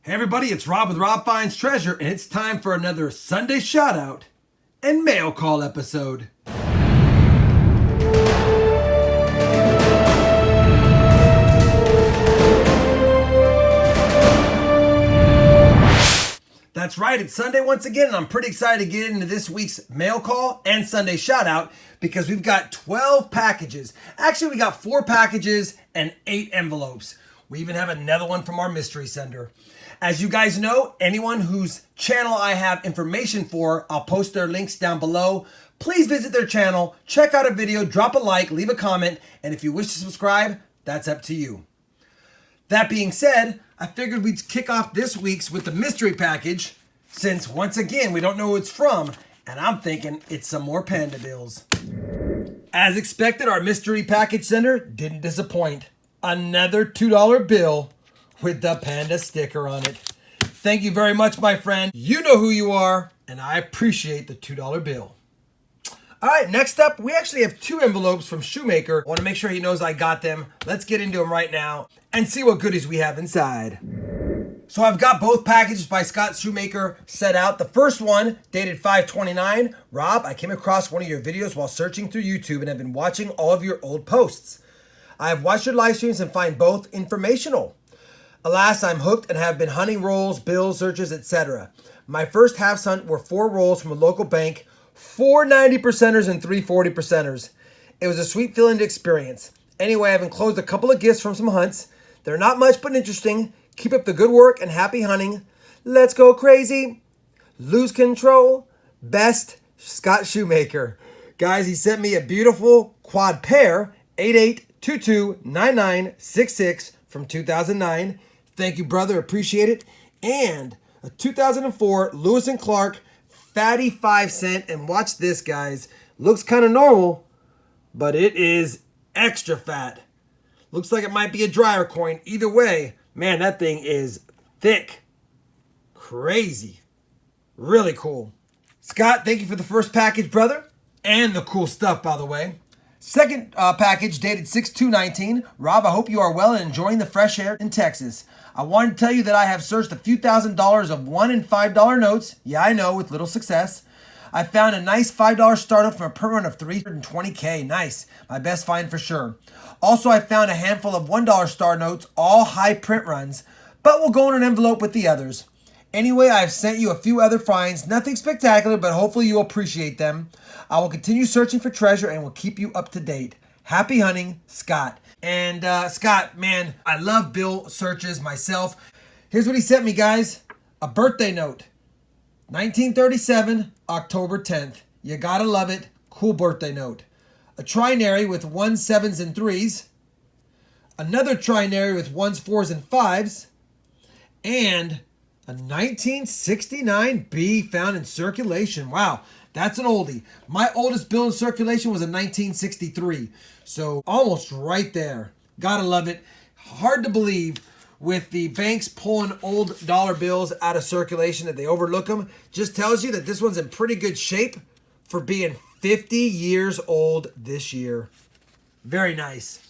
Hey everybody, it's Rob with RobFindsTreasure, and it's time for another Sunday Shoutout and Mail Call episode. That's right, it's Sunday once again, and I'm pretty excited to get into this week's Mail Call and Sunday Shoutout because we've got 12 packages. Actually, we got 4 packages and 8 envelopes. We even have another one from our mystery sender. As you guys know, anyone whose channel I have information for, I'll post their links down below. Please visit their channel, check out a video, drop a like, leave a comment, and if you wish to subscribe, that's up to you. That being said, I figured we'd kick off this week's with the mystery package, since once again, we don't know who it's from, and I'm thinking it's some more panda bills. As expected, our mystery package sender didn't disappoint. Another $2 bill with the panda sticker on it. Thank you very much, my friend. You know who you are, and I appreciate the $2 bill. All right, next up, we actually have 2 envelopes from Shoemaker. I want to make sure he knows I got them. Let's get into them right now and see what goodies we have inside. So I've got both packages by Scott Shoemaker set out. The first one, dated 5/29. Rob, I came across one of your videos while searching through YouTube and have been watching all of your old posts. I have watched your live streams and find both informational. Alas, I'm hooked and have been hunting rolls, bills, searches, etc. My first halves hunt were 4 rolls from a local bank, 4 90%ers and 3 40%ers. It was a sweet feeling to experience. Anyway, I've enclosed a couple of gifts from some hunts. They're not much but interesting. Keep up the good work and happy hunting. Let's go crazy. Lose control. Best, Scott Shoemaker. Guys, he sent me a beautiful quad pair, 88229966 from 2009. Thank you, brother. Appreciate it. And a 2004 Lewis & Clark fatty 5-cent. And watch this, guys. Looks kind of normal, but it is extra fat. Looks like it might be a dryer coin. Either way, man, that thing is thick. Crazy. Really cool. Scott, thank you for the first package, brother. And the cool stuff, by the way. Second package, dated 6/2/19. Rob, I hope you are well and enjoying the fresh air in Texas. I wanted to tell you that I have searched a few $1,000s of $1 and $5 notes. Yeah, I know, with little success. I found a nice $5 startup from a per run of $320K. Nice. My best find for sure. Also, I found a handful of $1 star notes, all high print runs, but will go in an envelope with the others. Anyway, I've sent you a few other finds. Nothing spectacular, but hopefully you'll appreciate them. I will continue searching for treasure and will keep you up to date. Happy hunting, Scott. And Scott, man, I love bill searches myself. Here's what he sent me, guys. A birthday note. 1937, October 10th. You gotta love it. Cool birthday note. A trinary with 1s, 7s, and 3s. Another trinary with 1s, 4s, and 5s. And a 1969 B found in circulation. Wow, that's an oldie. My oldest bill in circulation was a 1963. So almost right there. Gotta love it. Hard to believe with the banks pulling old dollar bills out of circulation that they overlook them. Just tells you that this one's in pretty good shape for being 50 years old this year. Very nice.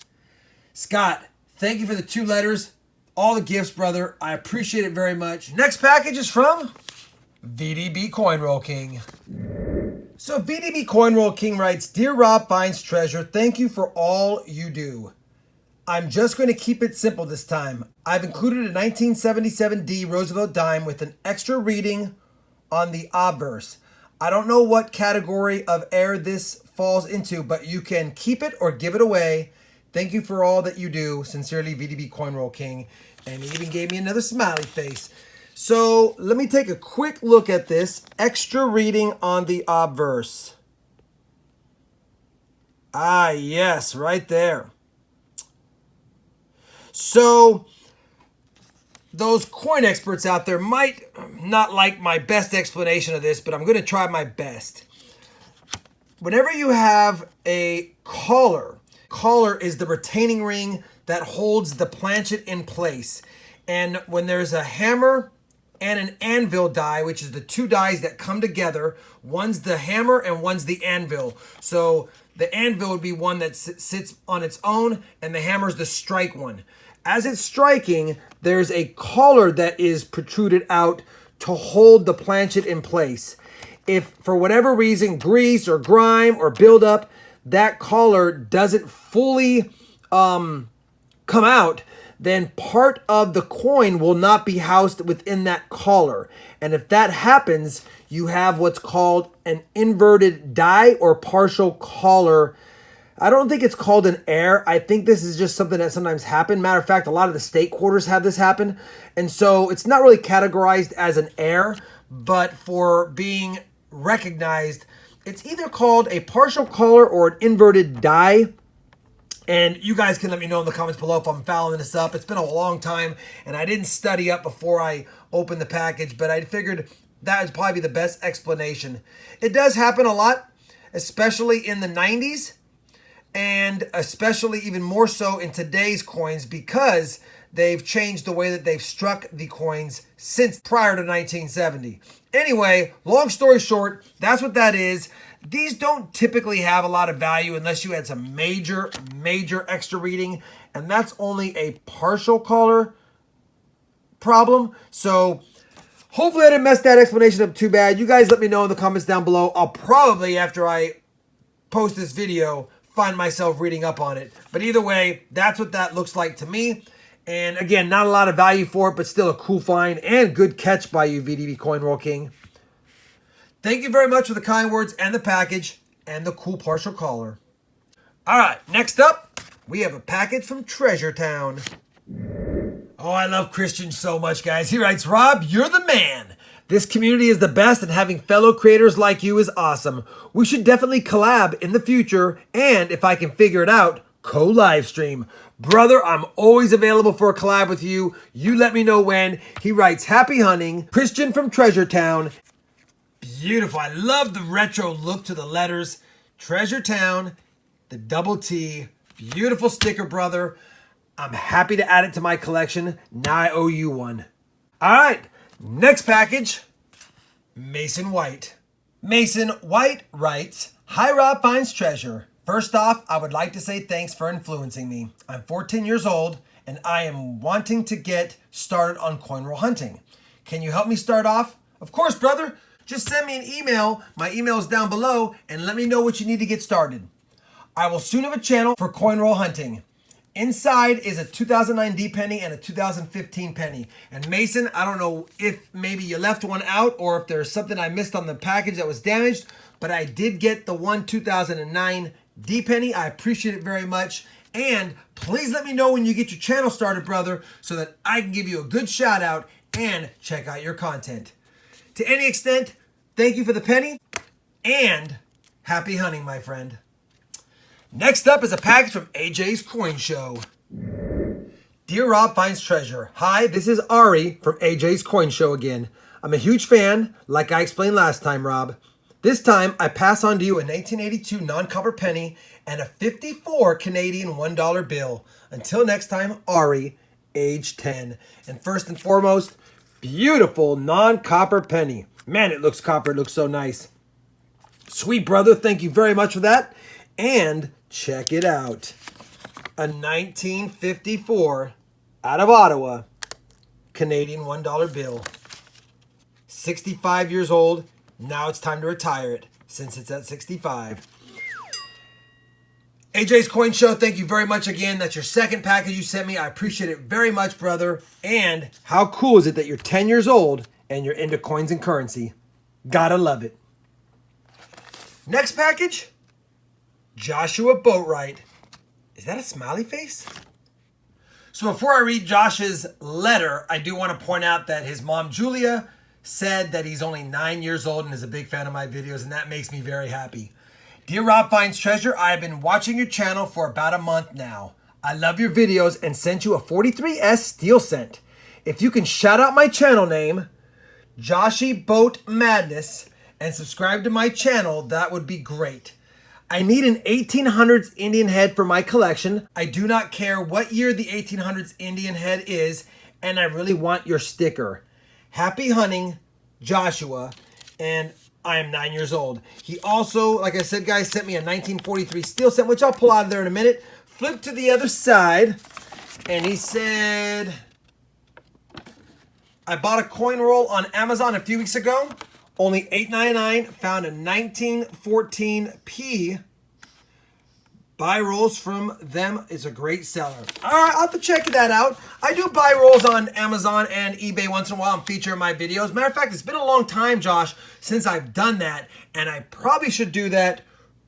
Scott, thank you for the 2 letters. All the gifts, brother. I appreciate it very much. Next package is from VDB Coin Roll King. So VDB Coin Roll King writes, Dear RobFindsTreasure, thank you for all you do. I'm just going to keep it simple this time. I've included a 1977 D Roosevelt dime with an extra reading on the obverse. I don't know what category of air this falls into, but you can keep it or give it away. Thank you for all that you do. Sincerely, VDB Coin Roll King. And he even gave me another smiley face. So let me take a quick look at this. Extra reading on the obverse. Ah, yes, right there. So those coin experts out there might not like my best explanation of this, but I'm going to try my best. Whenever you have a collar is the retaining ring that holds the planchet in place. And when there's a hammer and an anvil die, which is the 2 dies that come together, one's the hammer and one's the anvil. So the anvil would be one that sits on its own, and the hammer's the strike one. as it's striking, there's a collar that is protruded out to hold the planchet in place. If for whatever reason, grease or grime or buildup, that collar doesn't fully come out, then part of the coin will not be housed within that collar. And if that happens, you have what's called an inverted die or partial collar. I don't think it's called an error. I think this is just something that sometimes happens. Matter of fact, a lot of the state quarters have this happen. And so it's not really categorized as an error, but for being recognized, it's either called a partial collar or an inverted die. And you guys can let me know in the comments below if I'm fouling this up. It's been a long time, and I didn't study up before I opened the package, but I figured that would probably be the best explanation. It does happen a lot, especially in the 90s, and especially even more so in today's coins because they've changed the way that they've struck the coins since prior to 1970. Anyway, long story short, that's what that is. These don't typically have a lot of value unless you had some major extra reading, and that's only a partial collar problem. So hopefully I didn't mess that explanation up too bad. You guys let me know in the comments down below. I'll probably, after I post this video, find myself reading up on it. But either way, that's what that looks like to me. And again, not a lot of value for it, but still a cool find and good catch by you, VDB Coin Roll King. Thank you very much for the kind words and the package and the cool partial collar. All right, next up, we have a package from Treasure Town. Oh, I love Christian so much, guys. He writes, Rob, you're the man. This community is the best, and having fellow creators like you is awesome. We should definitely collab in the future, and if I can figure it out, co-live stream. Brother, I'm always available for a collab with you. You let me know when. He writes, happy hunting. Christian from Treasure Town. Beautiful. I love the retro look to the letters. Treasure Town, the double T. Beautiful sticker, brother. I'm happy to add it to my collection. Now I owe you one. All right, next package, Mason White. Mason White writes, hi, RobFindsTreasure. First off, I would like to say thanks for influencing me. I'm 14 years old, and I am wanting to get started on coin roll hunting. Can you help me start off? Of course, brother. Just send me an email. My email is down below, and let me know what you need to get started. I will soon have a channel for coin roll hunting. Inside is a 2009 D penny and a 2015 penny. And Mason, I don't know if maybe you left one out or if there's something I missed on the package that was damaged, but I did get the one 2009 D penny. I appreciate it very much. And please let me know when you get your channel started, brother, so that I can give you a good shout out and check out your content. To any extent, thank you for the penny and happy hunting, my friend. Next up is a package from AJs Coin Show. Dear RobFindsTreasure, hi, this is Ari from AJs Coin Show again. I'm a huge fan, like I explained last time, Rob. This time, I pass on to you a 1982 non-copper penny and a 54 Canadian $1 bill. Until next time, Ari, age 10. And first and foremost, beautiful non-copper penny. Man, it looks copper. It looks so nice. Sweet brother, thank you very much for that. And check it out. A 1954 out of Ottawa Canadian $1 bill. 65 years old. Now it's time to retire it since it's at 65. AJ's Coin Show, thank you very much again. That's your second package you sent me. I appreciate it very much, brother. And how cool is it that you're 10 years old and you're into coins and currency? Gotta love it. Next package, JoshieBoat. Is that a smiley face? So before I read Josh's letter, I do want to point out that his mom, Julia, said that he's only 9 years old and is a big fan of my videos, and that makes me very happy. Dear RobFindsTreasure, I have been watching your channel for about a month now. I love your videos and sent you a 43S steel cent. If you can shout out my channel name, JoshieBoat Madness, and subscribe to my channel, that would be great. I need an 1800s Indian head for my collection. I do not care what year the 1800s Indian head is, and I really want your sticker. Happy hunting, Joshua, and I am 9 years old. He also, like I said, guys, sent me a 1943 steel cent, which I'll pull out of there in a minute. Flip to the other side, And he said, I bought a coin roll on Amazon a few weeks ago. Only $8.99. Found a 1914p. Buy rolls from them is a great seller. All right, I'll have to check that out. I do buy rolls on Amazon and eBay once in a while and feature in my videos. Matter of fact, it's been a long time, Josh, since I've done that, and I probably should do that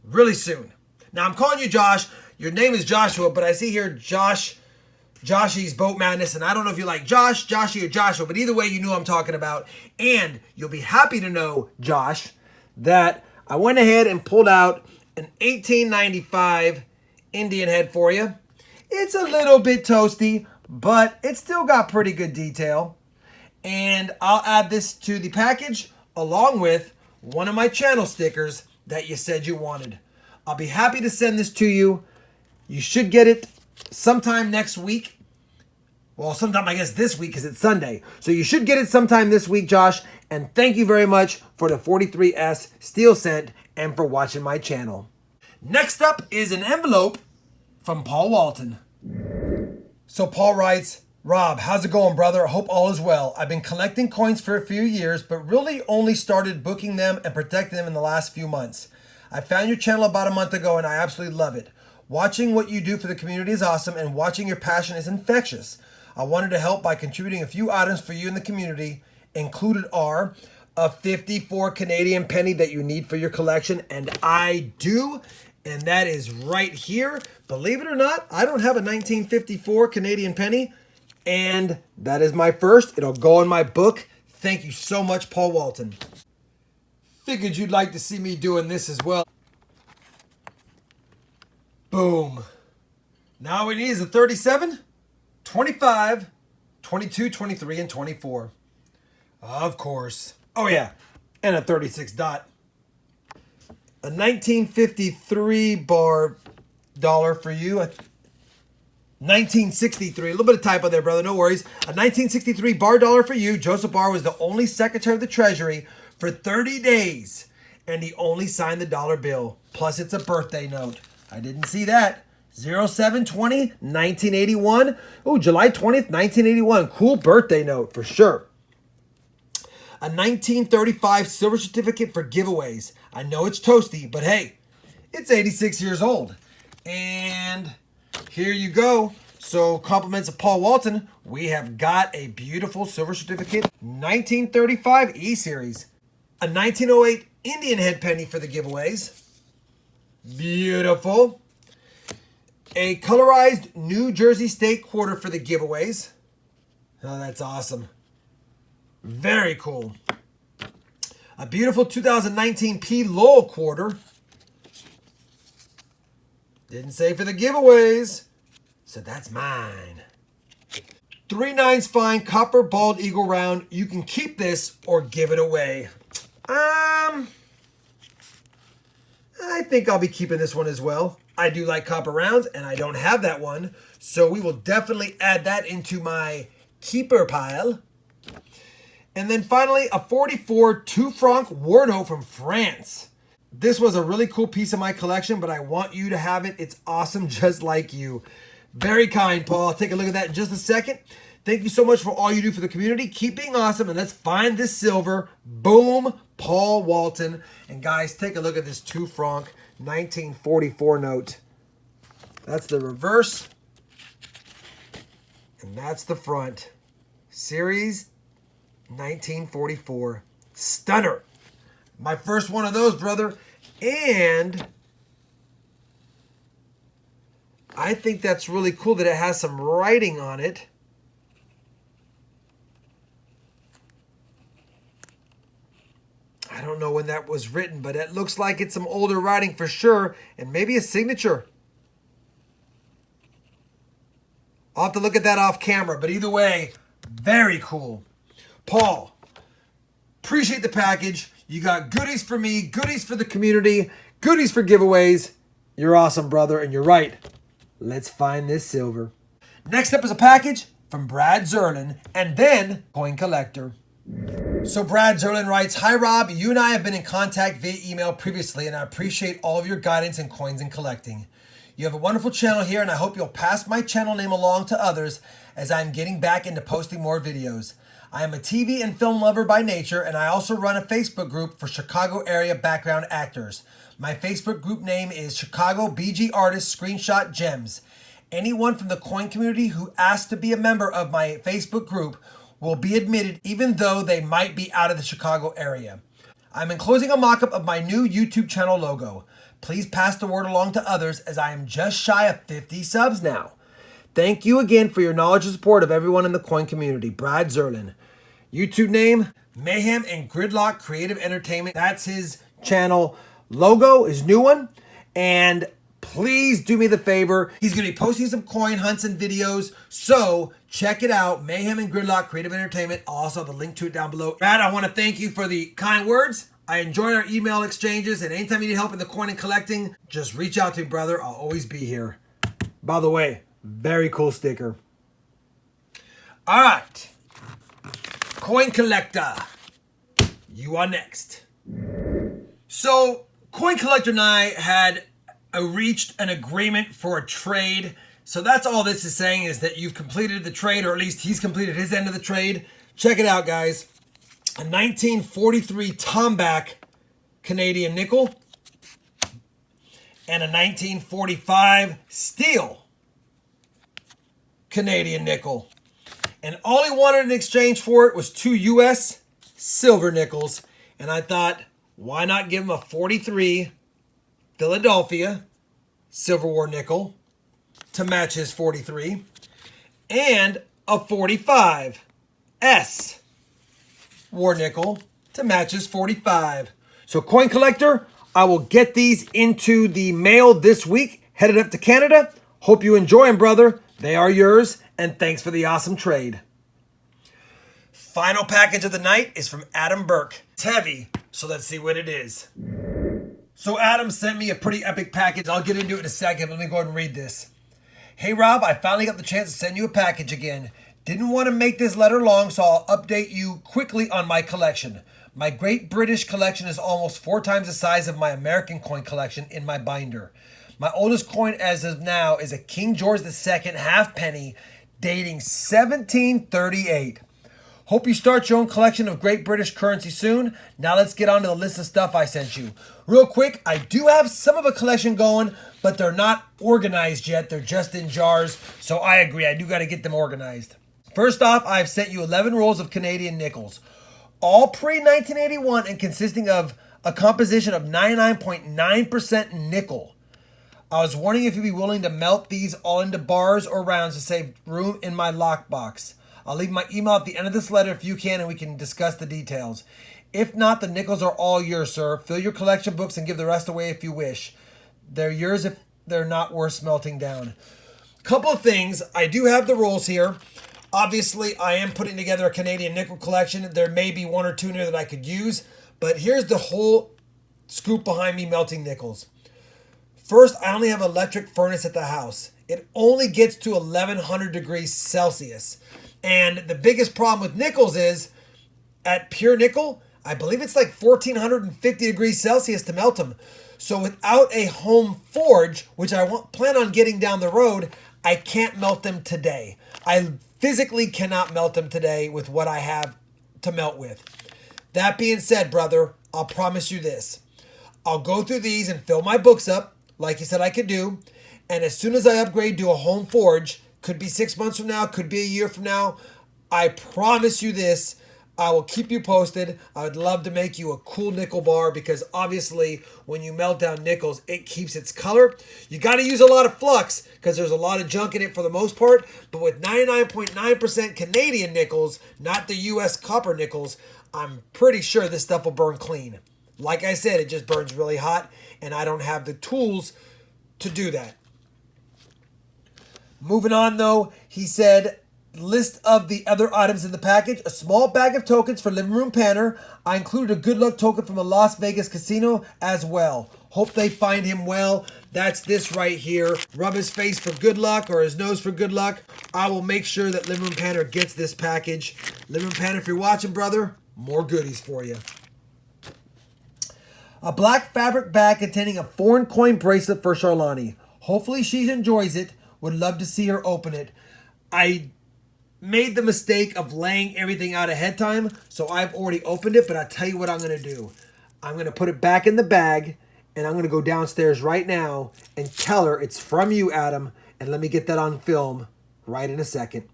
really soon. Now, I'm calling you Josh. Your name is Joshua, but I see here JoshieBoat Madness, and I don't know if you like Josh, Joshie, or Joshua, but either way, you know what I'm talking about. And you'll be happy to know, Josh, that I went ahead and pulled out an 1895 Indian head for you. It's a little bit toasty, but it's still got pretty good detail. And I'll add this to the package along with one of my channel stickers that you said you wanted. I'll be happy to send this to you. You should get it sometime next week. Well, sometime, I guess, this week because it's Sunday. So you should get it sometime this week, Josh. And thank you very much for the 43S steel cent and for watching my channel. Next up is an envelope from Paul Walton. So Paul writes, Rob, how's it going, brother? I hope all is well. I've been collecting coins for a few years, but really only started booking them and protecting them in the last few months. I found your channel about a month ago and I absolutely love it. Watching what you do for the community is awesome, and watching your passion is infectious. I wanted to help by contributing a few items for you in the community. Included are a 54 Canadian penny that you need for your collection, and I do, and that is right here. Believe it or not, I don't have a 1954 Canadian penny, and that is my first. It'll go in my book. Thank you so much, Paul Walton. Figured you'd like to see me doing this as well. Boom. Now we need is a 37, 25, 22, 23, and 24. Of course. Oh yeah, and a 36 dot. A 1953 bar dollar for you. 1963, a little bit of typo there, brother, no worries. A 1963 bar dollar for you. Joseph Barr was the only Secretary of the Treasury for 30 days, and he only signed the dollar bill. Plus, it's a birthday note. I didn't see that. 0720 1981. Oh, July 20th, 1981. Cool birthday note for sure. A 1935 silver certificate for giveaways. I know it's toasty, but hey, it's 86 years old. And here you go. So compliments of Paul Walton, we have got a beautiful silver certificate. 1935 E-Series. A 1908 Indian head penny for the giveaways. Beautiful. A colorized New Jersey State quarter for the giveaways. Oh, that's awesome. Very cool. A beautiful 2019 P. Lowell quarter. Didn't say for the giveaways, so that's mine. 3 9s fine copper bald eagle round. You can keep this or give it away. I think I'll be keeping this one as well. I do like copper rounds, and I don't have that one, so we will definitely add that into my keeper pile. And then finally, a 44 2 franc war note from France. This was a really cool piece of my collection, but I want you to have it. It's awesome, just like you. Very kind, Paul. I'll take a look at that in just a second. Thank you so much for all you do for the community. Keep being awesome, and let's find this silver. Boom, Paul Walton. And guys, take a look at this 2 franc 1944 note. That's the reverse, and that's the front. Series 1944. Stunner. My first one of those, brother. And I think that's really cool that it has some writing on it. I don't know when that was written, but it looks like it's some older writing for sure, and maybe a signature. I'll have to look at that off camera, but either way, very cool. Paul, appreciate the package. You got goodies for me, goodies for the community, goodies for giveaways. You're awesome, brother, and you're right. Let's find this silver. Next up is a package from Brad Zerlin, and then Coin Collector. So Brad Zerlin writes, Hi Rob, you and I have been in contact via email previously, and I appreciate all of your guidance in coins and collecting. You have a wonderful channel here, and I hope you'll pass my channel name along to others as I'm getting back into posting more videos. I am a TV and film lover by nature, and I also run a Facebook group for Chicago area background actors. My Facebook group name is Chicago BG Artists Screenshot Gems. Anyone from the coin community who asks to be a member of my Facebook group will be admitted even though they might be out of the Chicago area. I'm enclosing a mock-up of my new YouTube channel logo. Please pass the word along to others as I am just shy of 50 subs now. Thank you again for your knowledge and support of everyone in the coin community. Brad Serling. YouTube name, Mayhem and Gridlock Creative Entertainment. That's his channel logo, his new one. And please do me the favor. He's going to be posting some coin hunts and videos. So check it out. Mayhem and Gridlock Creative Entertainment. I'll also have the link to it down below. Brad, I want to thank you for the kind words. I enjoy our email exchanges, and anytime you need help in the coin and collecting, just reach out to me, brother. I'll always be here. By the way, very cool sticker. All right. Coin collector, you are next. So, Coin Collector and I had reached an agreement for a trade. So that's all this is saying, is that you've completed the trade, or at least he's completed his end of the trade. Check it out, guys. A 1943 Tomback Canadian nickel and a 1945 steel Canadian nickel. And all he wanted in exchange for it was 2 US silver nickels. And I thought, why not give him a 43 Philadelphia Silver War nickel to match his 43 and a 45 S War nickel to match his 45. So Coin Collector, I will get these into the mail this week, headed up to Canada. Hope you enjoy them, brother. They are yours, and thanks for the awesome trade. Final package of the night is from Adam Berke. It's heavy, so let's see what it is. So Adam sent me a pretty epic package. I'll get into it in a second. Let me go ahead and read this. Hey Rob, I finally got the chance to send you a package again. Didn't want to make this letter long, so I'll update you quickly on my collection. My Great British collection is almost 4 times the size of my American coin collection in my binder. My oldest coin as of now is a King George II halfpenny dating 1738. Hope you start your own collection of Great British currency soon. Now let's get on to the list of stuff I sent you. Real quick, I do have some of a collection going, but they're not organized yet. They're just in jars, so I agree. I do got to get them organized. First off, I've sent you 11 rolls of Canadian nickels, all pre-1981 and consisting of a composition of 99.9% nickel. I was wondering if you'd be willing to melt these all into bars or rounds to save room in my lockbox. I'll leave my email at the end of this letter if you can, and we can discuss the details. If not, the nickels are all yours, sir. Fill your collection books and give the rest away if you wish. They're yours if they're not worth smelting down. Couple of things. I do have the rolls here. Obviously, I am putting together a Canadian nickel collection. There may be 1 or 2 in here that I could use, but here's the whole scoop behind me melting nickels. First, I only have an electric furnace at the house. It only gets to 1100 degrees Celsius. And the biggest problem with nickels is, at pure nickel, I believe it's like 1450 degrees Celsius to melt them. So without a home forge, which I plan on getting down the road, I can't melt them today. I physically cannot melt them today with what I have to melt with. That being said, brother, I'll promise you this. I'll go through these and fill my books up, like you said I could do. And as soon as I upgrade to a home forge, could be 6 months from now, could be a year from now, I promise you this, I will keep you posted. I would love to make you a cool nickel bar because obviously when you melt down nickels, it keeps its color. You got to use a lot of flux because there's a lot of junk in it for the most part. But with 99.9% Canadian nickels, not the US copper nickels, I'm pretty sure this stuff will burn clean. Like I said, it just burns really hot and I don't have the tools to do that. Moving on though, he said, list of the other items in the package. A small bag of tokens for Living Room Panner. I included a good luck token from a Las Vegas casino as well. Hope they find him well. That's this right here. Rub his face for good luck or his nose for good luck. I will make sure that Living Room Panner gets this package. Living Room Panner, if you're watching, brother, more goodies for you. A black fabric bag containing a foreign coin bracelet for Charlani. Hopefully she enjoys it. Would love to see her open it. I made the mistake of laying everything out ahead time, so I've already opened it, but I'll tell you what I'm going to do. I'm going to put it back in the bag, and I'm going to go downstairs right now and tell her it's from you, Adam, and let me get that on film right in a second.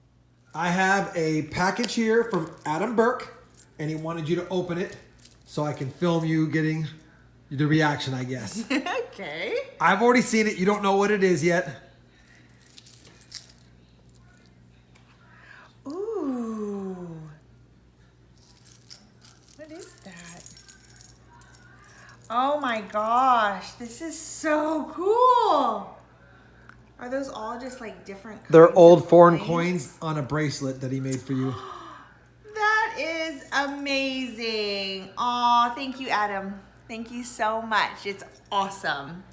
I have a package here from Adam Berke, and he wanted you to open it so I can film you getting the reaction, I guess. Okay. I've already seen it. You don't know what it is yet. Ooh. What is that? Oh my gosh, this is so cool. Are those all just like different kinds They're old of foreign coins on a bracelet that he made for you. That is amazing. Aw, thank you, Adam. Thank you so much. It's awesome.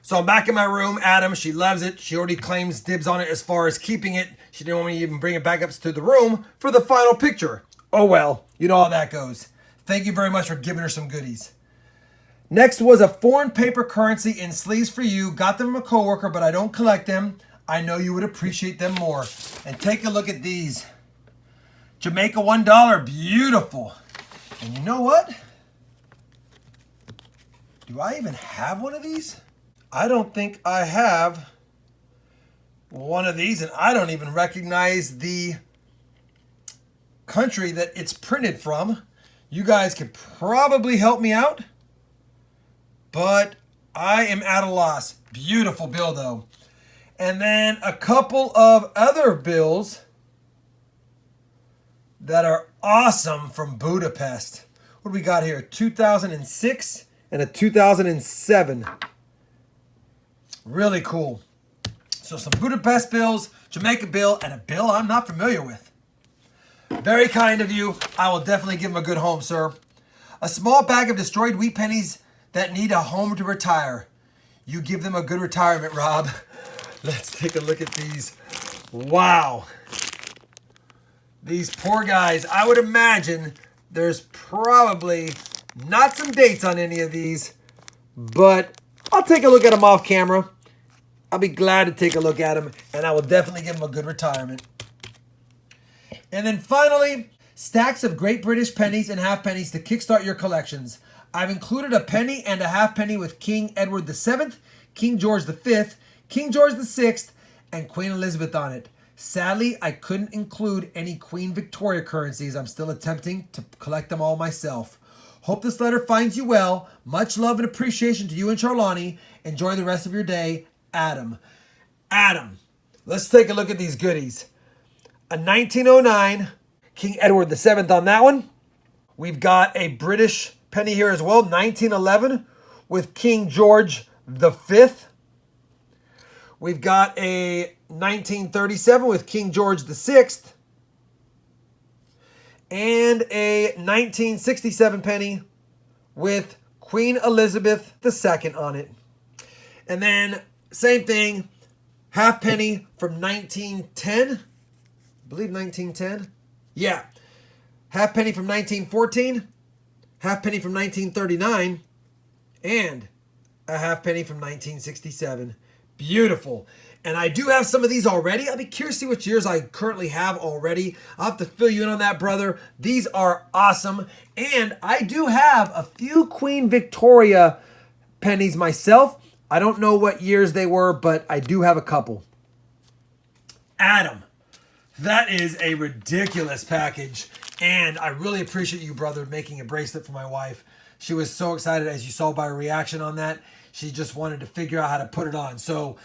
So I'm back in my room. Adam, she loves it. She already claims dibs on it as far as keeping it. She didn't want me to even bring it back up to the room for the final picture. Oh well, you know how that goes. Thank you very much for giving her some goodies. Next was a foreign paper currency in sleeves for you. Got them from a coworker, but I don't collect them. I know you would appreciate them more. And take a look at these. Jamaica $1, beautiful. And you know what? Do I even have one of these? I don't think I have one of these, and I don't even recognize the country that it's printed from. You guys could probably help me out, but I am at a loss. Beautiful bill though. And then a couple of other bills that are awesome from Budapest. What do we got here? 2006 and a 2007. Really cool. So some Budapest bills, Jamaica bill, and a bill I'm not familiar with. Very kind of you. I will definitely give him a good home, sir. A small bag of destroyed wheat pennies that need a home to retire. You give them a good retirement, Rob. Let's take a look at these. Wow. These poor guys. I would imagine there's probably not some dates on any of these, but I'll take a look at them off camera. I'll be glad to take a look at them, and I will definitely give them a good retirement. And then finally, stacks of Great British pennies and half pennies to kickstart your collections. I've included a penny and a half penny with King Edward VII, King George V, King George VI, and Queen Elizabeth on it. Sadly, I couldn't include any Queen Victoria currencies. I'm still attempting to collect them all myself. Hope this letter finds you well. Much love and appreciation to you and Charlani. Enjoy the rest of your day, Adam. Adam, let's take a look at these goodies. A 1909 King Edward VII on that one. We've got a British penny here as well, 1911 with King George V. We've got a 1937 with King George VI. And a 1967 penny with Queen Elizabeth II on it. And then, same thing, half penny from 1910. I believe 1910. Yeah. Half penny from 1914. Half penny from 1939. And a half penny from 1967. Beautiful. And I do have some of these already. I'll be curious to see which years I currently have already. I'll have to fill you in on that, brother. These are awesome. And I do have a few Queen Victoria pennies myself. I don't know what years they were, but I do have a couple. Adam, that is a ridiculous package. And I really appreciate you, brother, making a bracelet for my wife. She was so excited, as you saw by her reaction on that. She just wanted to figure out how to put it on. So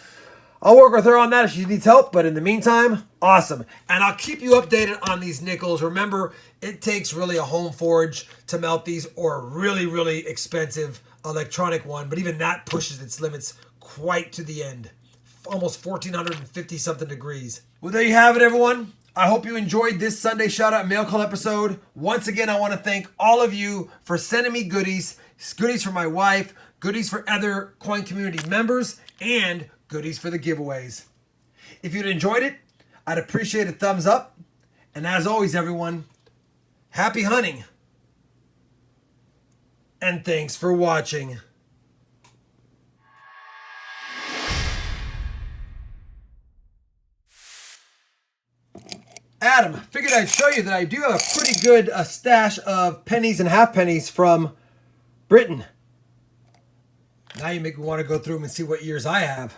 I'll work with her on that if she needs help. But in the meantime, awesome. And I'll keep you updated on these nickels. Remember, it takes really a home forge to melt these, or a really, really expensive electronic one. But even that pushes its limits quite to the end. Almost 1,450 something degrees. Well, there you have it, everyone. I hope you enjoyed this Sunday Shout Out Mail Call episode. Once again, I want to thank all of you for sending me goodies. Goodies for my wife, goodies for other coin community members, and goodies for the giveaways. If you'd enjoyed it, I'd appreciate a thumbs up. And as always, everyone, happy hunting. And thanks for watching. Adam, I figured I'd show you that I do have a pretty good stash of pennies and half pennies from Britain. Now you make me want to go through them and see what years I have.